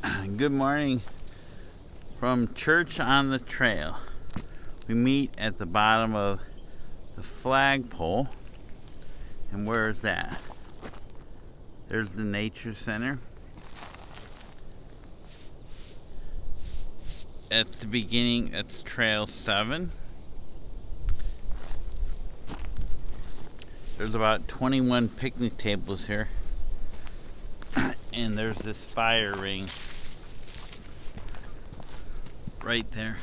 Good morning from Church on the Trail. We meet at the bottom of the flagpole. And where is that? There's the Nature Center. At the beginning, it's Trail 7. There's about 21 picnic tables here. And there's this fire ring right there.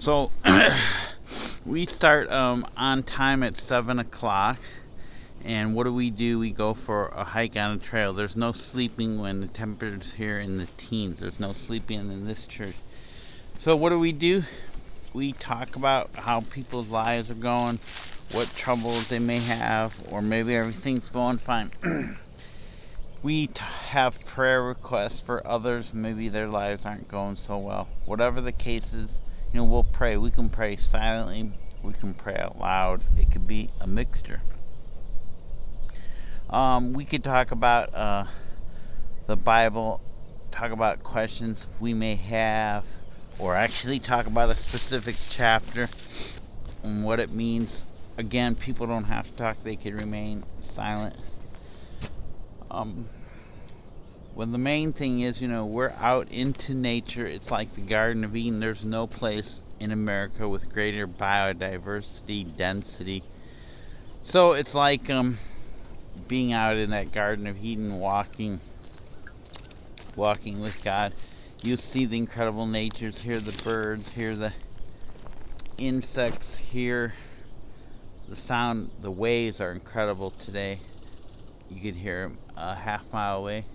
So we start on time at 7 o'clock. And what do? We go for a hike on a trail. There's no sleeping when the temperature's here in the teens. There's no sleeping in this church. So what do? We talk about how people's lives are going, what troubles they may have, or maybe everything's going fine. We have prayer requests for others. Maybe their lives aren't going so well. Whatever the case is, we'll pray. We can pray silently. We can pray out loud. It could be a mixture. We could talk about the Bible, talk about questions we may have, or actually talk about a specific chapter and what it means. Again, people don't have to talk. They can remain silent. Well, the main thing is, we're out into nature. It's like the Garden of Eden. There's no place in America with greater biodiversity density. So it's like being out in that Garden of Eden, walking with God. You see the incredible natures, hear the birds, hear the insects, hear the sound. The waves are incredible today. You could hear them a half mile away.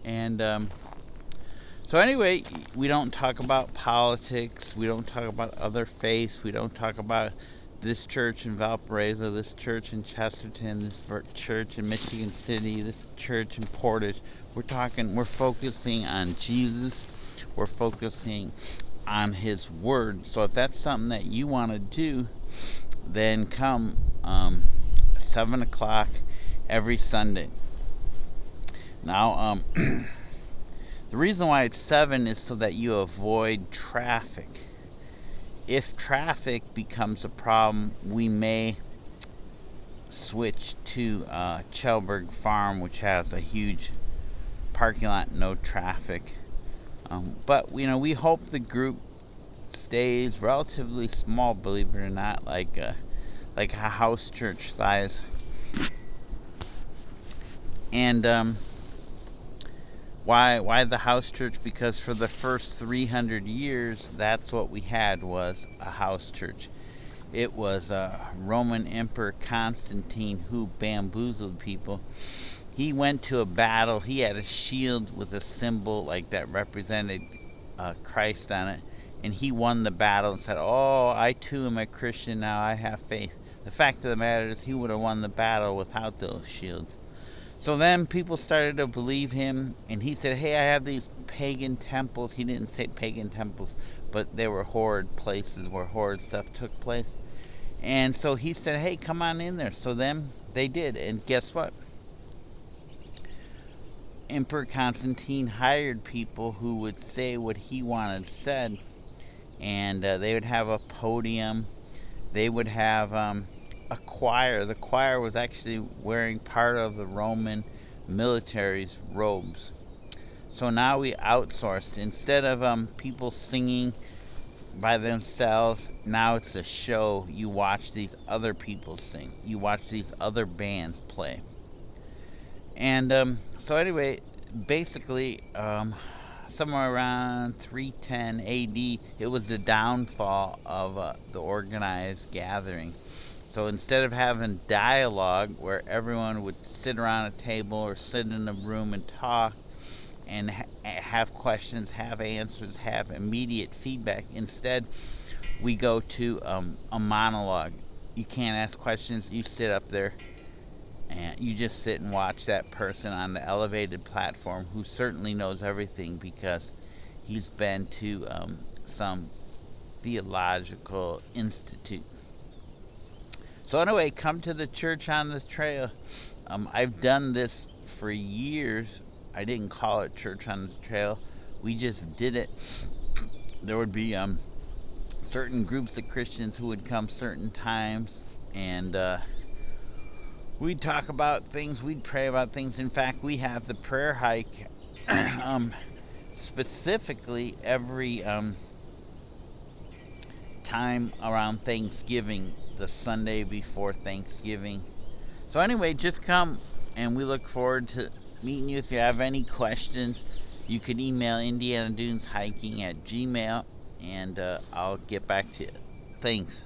And so anyway, we don't talk about politics. We don't talk about other faiths. We don't talk about this church in Valparaiso, this church in Chesterton, this church in Michigan City, this church in Portage. We're focusing on Jesus. We're focusing on His Word. So if that's something that you want to do, then come 7 o'clock every Sunday. Now, the reason why it's 7 is so that you avoid traffic. If traffic becomes a problem, we may switch to Chelberg Farm, which has a huge parking lot, no traffic. But we hope the group stays relatively small, believe it or not, like a house church size. And why the house church? Because for the first 300 years, that's what we had, was a house church. It was Roman Emperor Constantine who bamboozled people. He went to a battle. He had a shield with a symbol like that represented Christ on it. And he won the battle and said, "Oh, I too am a Christian now. I have faith." The fact of the matter is he would have won the battle without those shields. So then people started to believe him, and he said, "Hey, I have these pagan temples." He didn't say pagan temples, but they were horrid places where horrid stuff took place. And so he said, "Hey, come on in there." So then they did, and guess what? Emperor Constantine hired people who would say what he wanted said, and they would have a podium. They would have a choir. The choir was actually wearing part of the Roman military's robes. So now we outsourced. Instead of people singing by themselves, now it's a show. You watch these other people sing. You watch these other bands play. And so anyway, basically, somewhere around 310 AD, it was the downfall of the organized gathering. So instead of having dialogue where everyone would sit around a table or sit in a room and talk and have questions, have answers, have immediate feedback, instead we go to a monologue. You can't ask questions. You sit up there and you just sit and watch that person on the elevated platform who certainly knows everything because he's been to some theological institute. So anyway, come to the Church on the Trail. I've done this for years, I didn't call it Church on the Trail. We just did it. There would be certain groups of Christians who would come certain times, and we'd talk about things. We'd pray about things. In fact, we have the prayer hike specifically every time around Thanksgiving, the Sunday before Thanksgiving. So anyway, just come, and we look forward to meeting you. If you have any questions, you can email IndianaDunesHiking@gmail.com, and I'll get back to you. Thanks.